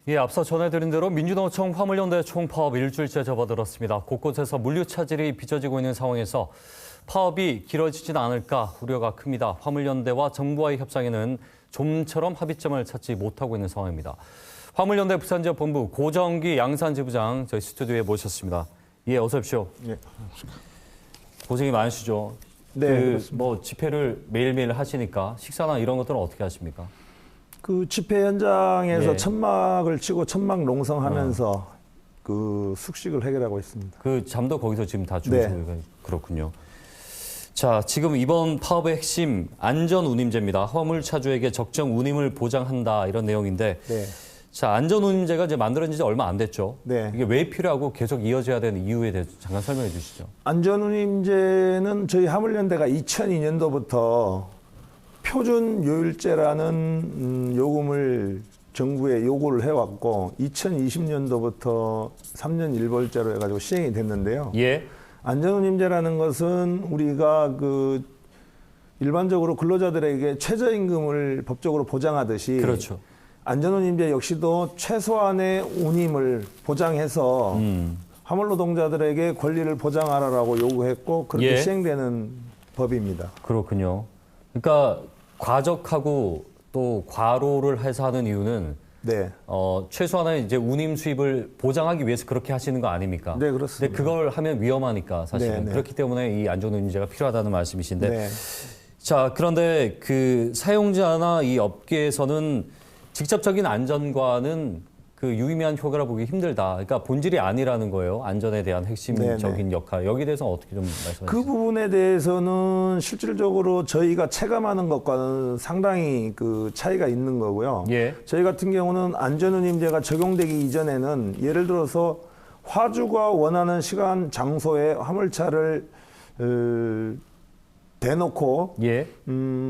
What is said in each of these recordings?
예, 앞서 전해드린 대로 민주노총 화물연대 총파업 일주일째 접어들었습니다. 곳곳에서 물류 차질이 빚어지고 있는 상황에서 파업이 길어지진 않을까 우려가 큽니다. 화물연대와 정부와의 협상에는 좀처럼 합의점을 찾지 못하고 있는 상황입니다. 화물연대 부산지역 본부 고정기 양산지부장 저희 스튜디오에 모셨습니다. 예, 어서 오십시오. 예. 고생이 많으시죠? 네, 뭐 집회를 매일매일 하시니까 식사나 이런 것들은 어떻게 하십니까? 그 집회 현장에서 예. 천막을 치고 천막 농성하면서 그 숙식을 해결하고 있습니다. 그 잠도 거기서 지금 다 주무시고 그렇군요. 자, 지금 이번 파업의 핵심 안전 운임제입니다. 화물차주에게 적정 운임을 보장한다 이런 내용인데, 네. 자, 안전 운임제가 이제 만들어진 지 얼마 안 됐죠. 네. 이게 왜 필요하고 계속 이어져야 되는 이유에 대해서 잠깐 설명해 주시죠. 안전운임제는 저희 화물연대가 2002년도부터 표준 요율제라는 요금을 정부에 요구를 해왔고 2020년도부터 3년 1벌제로 해가지고 시행이 됐는데요. 예. 안전운임제라는 것은 우리가 그 일반적으로 근로자들에게 최저임금을 법적으로 보장하듯이 그렇죠. 안전운임제 역시도 최소한의 운임을 보장해서 화물 노동자들에게 권리를 보장하라고 요구했고 그렇게 예. 시행되는 법입니다. 그렇군요. 그러니까 과적하고 또 과로를 해서 하는 이유는 네, 최소한의 이제 운임 수입을 보장하기 위해서 그렇게 하시는 거 아닙니까? 네 그렇습니다. 근데 그걸 하면 위험하니까 사실은 네, 네. 그렇기 때문에 이 안전운임제가 필요하다는 말씀이신데, 네. 자, 그런데 그 사용자나 이 업계에서는 직접적인 안전과는 그 유의미한 효과를 보기 힘들다. 그러니까 본질이 아니라는 거예요. 안전에 대한 핵심적인 역할. 여기에 대해서 어떻게 좀 말씀해 그 주세요. 부분에 대해서는 실질적으로 저희가 체감하는 것과는 상당히 그 차이가 있는 거고요. 예. 저희 같은 경우는 안전운임제가 적용되기 이전에는 예를 들어서 화주가 원하는 시간, 장소에 화물차를 대놓고 예.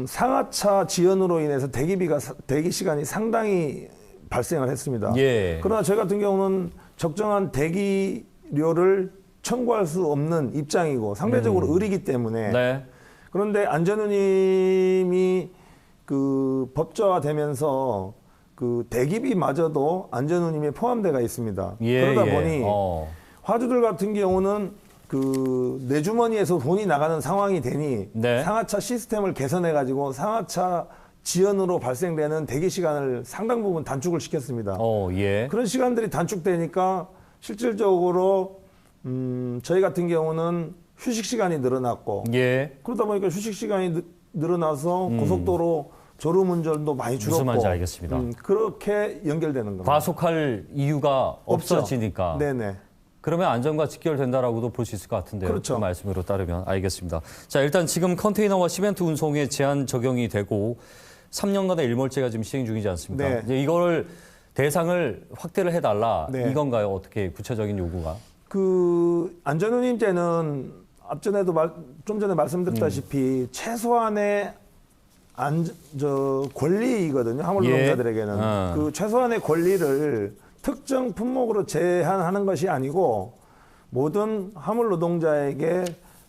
상하차 지연으로 인해서 대기 시간이 상당히 발생을 했습니다. 예. 그러나 저희 같은 경우는 적정한 대기료를 청구할 수 없는 입장이고 상대적으로 의리기 때문에 네. 그런데 안전운임이 그 법제화되면서 그 대기비마저도 안전운임에 포함되어 있습니다. 예, 그러다 예. 보니 화주들 같은 경우는 그 내 주머니에서 돈이 나가는 상황이 되니 네. 상하차 시스템을 개선해 가지고 상하차 지연으로 발생되는 대기 시간을 상당 부분 단축을 시켰습니다. 예. 그런 시간들이 단축되니까 실질적으로 저희 같은 경우는 휴식 시간이 늘어났고 예. 그러다 보니까 휴식 시간이 늘어나서 고속도로 졸음 운전도 많이 줄었고 무슨 말인지 알겠습니다. 그렇게 연결되는 겁니다. 과속할 이유가 없죠. 없어지니까. 네네. 그러면 안전과 직결된다라고도 볼 수 있을 것 같은데요. 그렇죠. 그 말씀으로 따르면 알겠습니다. 자, 일단 지금 컨테이너와 시멘트 운송에 제한 적용이 되고 3년간의 일몰제가 지금 시행 중이지 않습니까? 네. 이제 이걸 대상을 확대를 해달라 네. 이건가요? 어떻게 구체적인 요구가? 그 안전운임제는 앞전에도 좀 전에 말씀드렸다시피 최소한의 권리이거든요. 화물 예. 노동자들에게는 그 최소한의 권리를 특정 품목으로 제한하는 것이 아니고 모든 화물 노동자에게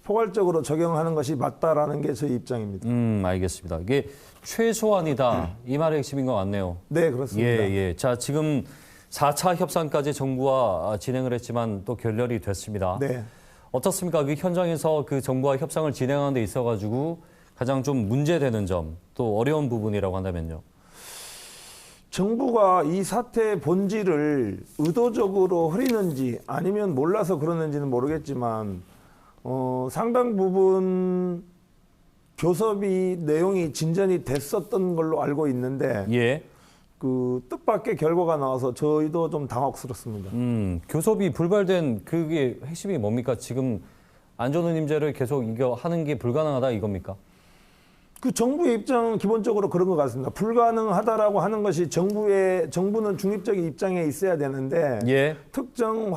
포괄적으로 적용하는 것이 맞다라는 게 저희 입장입니다. 알겠습니다. 이게 최소한이다. 이 말의 핵심인 것 같네요. 네, 그렇습니다. 예. 자, 지금 4차 협상까지 정부와 진행을 했지만 또 결렬이 됐습니다. 네. 어떻습니까? 그 현장에서 그 정부와 협상을 진행하는 데 있어가지고 가장 좀 문제되는 점, 또 어려운 부분이라고 한다면요. 정부가 이 사태의 본질을 의도적으로 흐리는지 아니면 몰라서 그러는지는 모르겠지만 상당 부분 교섭이 내용이 진전이 됐었던 걸로 알고 있는데 예. 그 뜻밖의 결과가 나와서 저희도 좀 당혹스럽습니다. 교섭이 불발된 그게 핵심이 뭡니까? 지금 안전운임제를 계속 이거 하는 게 불가능하다 이겁니까? 그 정부의 입장은 기본적으로 그런 것 같습니다. 불가능하다라고 하는 것이 정부는 중립적인 입장에 있어야 되는데 예. 특정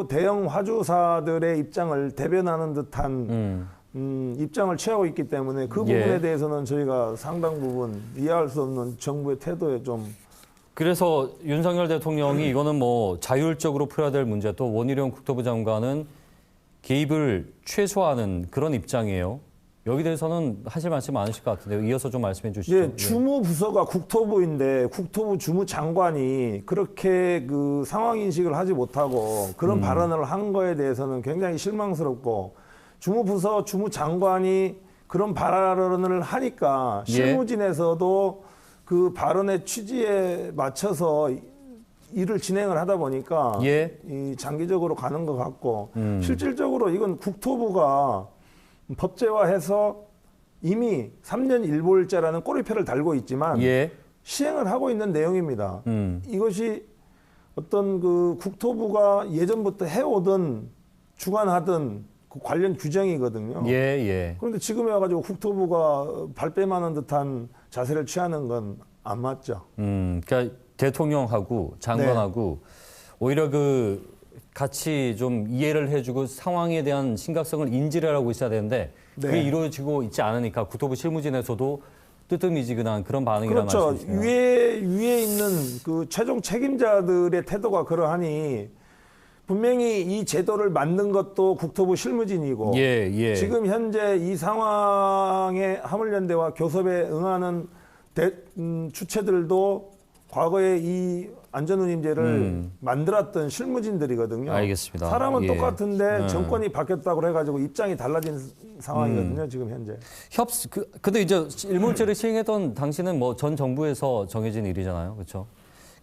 대형 화주사들의 입장을 대변하는 듯한 입장을 취하고 있기 때문에 그 부분에 예. 대해서는 저희가 상당 부분 이해할 수 없는 정부의 태도에 좀 그래서 윤석열 대통령이 이거는 뭐 자율적으로 풀어야 될 문제, 또 원희룡 국토부 장관은 개입을 최소화하는 그런 입장이에요. 여기 대해서는 하실 말씀 많으실 것 같은데요. 이어서 좀 말씀해 주시죠. 예, 주무부서가 국토부인데 국토부 주무장관이 그렇게 그 상황 인식을 하지 못하고 그런 발언을 한 거에 대해서는 굉장히 실망스럽고 주무부서 주무장관이 그런 발언을 하니까 실무진에서도 그 발언의 취지에 맞춰서 일을 진행을 하다 보니까 이 장기적으로 가는 것 같고 실질적으로 이건 국토부가 법제화해서 이미 3년 일보일제라는 꼬리표를 달고 있지만 시행을 하고 있는 내용입니다. 이것이 어떤 그 국토부가 예전부터 해오던 주관하던 그 관련 규정이거든요. 그런데 지금에 와가지고 국토부가 발뺌하는 듯한 자세를 취하는 건 안 맞죠. 그러니까 대통령하고 장관하고 오히려 그 같이 좀 이해를 해주고 상황에 대한 심각성을 인지를 하고 있어야 되는데 그게 이루어지고 있지 않으니까 국토부 실무진에서도 뜨뜻미지근한 그런 반응이라는 말씀이시네요. 위에 있는 그 최종 책임자들의 태도가 그러하니 분명히 이 제도를 만든 것도 국토부 실무진이고 지금 현재 이 상황에 화물연대와 교섭에 응하는 주체들도 과거에 이 안전운임제를 만들었던 실무진들이거든요. 알겠습니다. 사람은 똑같은데 정권이 바뀌었다고 해가지고 입장이 달라진 상황이거든요. 지금 현재. 근데 이제 일몰제를 시행했던 당시는 뭐 전 정부에서 정해진 일이잖아요. 그렇죠?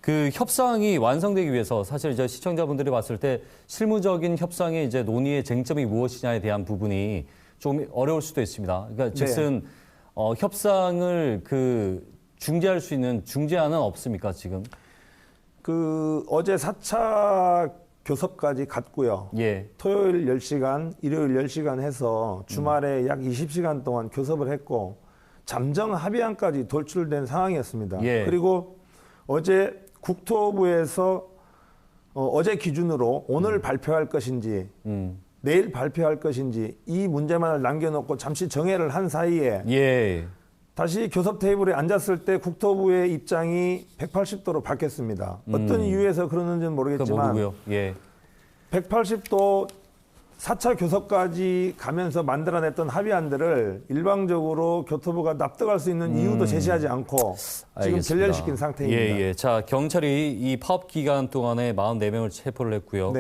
그 협상이 완성되기 위해서 사실 이제 시청자분들이 봤을 때 실무적인 협상의 이제 논의의 쟁점이 무엇이냐에 대한 부분이 좀 어려울 수도 있습니다. 그러니까 즉슨 협상을 그 중재할 수 있는 중재안은 없습니까, 지금? 그 어제 4차 교섭까지 갔고요. 토요일 10시간, 일요일 10시간 해서 주말에 약 20시간 동안 교섭을 했고 잠정 합의안까지 돌출된 상황이었습니다. 그리고 어제 국토부에서 어제 기준으로 오늘 발표할 것인지 내일 발표할 것인지 이 문제만을 남겨놓고 잠시 정해를 한 사이에 다시 교섭 테이블에 앉았을 때 국토부의 입장이 180도로 바뀌었습니다. 어떤 이유에서 그러는지는 모르겠지만 180도 4차 교섭까지 가면서 만들어냈던 합의안들을 일방적으로 교토부가 납득할 수 있는 이유도 제시하지 않고 지금 결렬시킨 상태입니다. 자, 경찰이 이 파업 기간 동안에 44명을 체포를 했고요.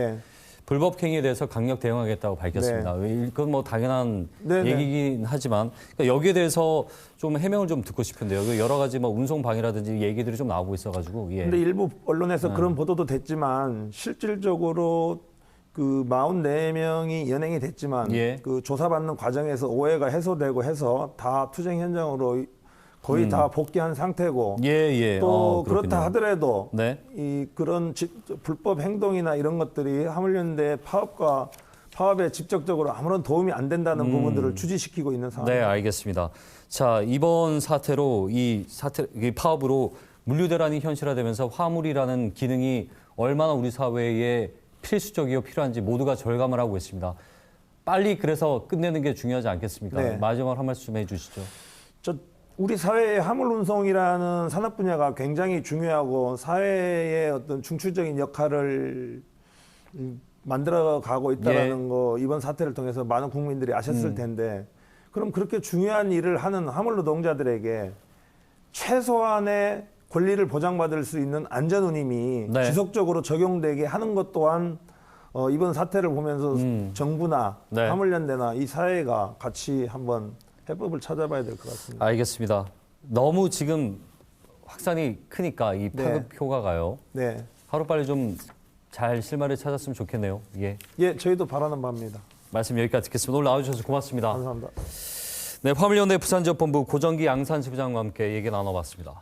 불법 행위에 대해서 강력 대응하겠다고 밝혔습니다. 이건 뭐 당연한 얘기긴 하지만 그러니까 여기에 대해서 좀 해명을 좀 듣고 싶은데요. 여러 가지 뭐 운송 방해라든지 얘기들이 좀 나오고 있어가지고. 근데 일부 언론에서 그런 보도도 됐지만 실질적으로 그 44명이 연행이 됐지만 그 조사받는 과정에서 오해가 해소되고 해서 다 투쟁 현장으로 거의 다 복귀한 상태고 또 그렇다 하더라도 이 그런 불법 행동이나 이런 것들이 화물연대 파업에 직접적으로 아무런 도움이 안 된다는 부분들을 주지시키고 있는 상황입니다. 알겠습니다. 자, 이번 사태로 이 파업으로 물류 대란이 현실화되면서 화물이라는 기능이 얼마나 우리 사회에 필수적이고 필요한지 모두가 절감을 하고 있습니다. 빨리 그래서 끝내는 게 중요하지 않겠습니까? 마지막으로 한 말씀 좀 해주시죠. 우리 사회의 화물 운송이라는 산업 분야가 굉장히 중요하고 사회의 어떤 중추적인 역할을 만들어가고 있다는 거 이번 사태를 통해서 많은 국민들이 아셨을 텐데 그럼 그렇게 중요한 일을 하는 화물 노동자들에게 최소한의 권리를 보장받을 수 있는 안전운임이 지속적으로 적용되게 하는 것 또한 이번 사태를 보면서 정부나 화물연대나 이 사회가 같이 한번 해법을 찾아봐야 될 것 같습니다. 알겠습니다. 너무 지금 확산이 크니까 이 파급 효과가요. 하루빨리 좀 잘 실마리를 찾았으면 좋겠네요. 저희도 바라는 바입니다. 말씀 여기까지 듣겠습니다. 오늘 나와주셔서 고맙습니다. 감사합니다. 화물연대 부산지역본부 고정기 양산지부장과 함께 얘기 나눠봤습니다.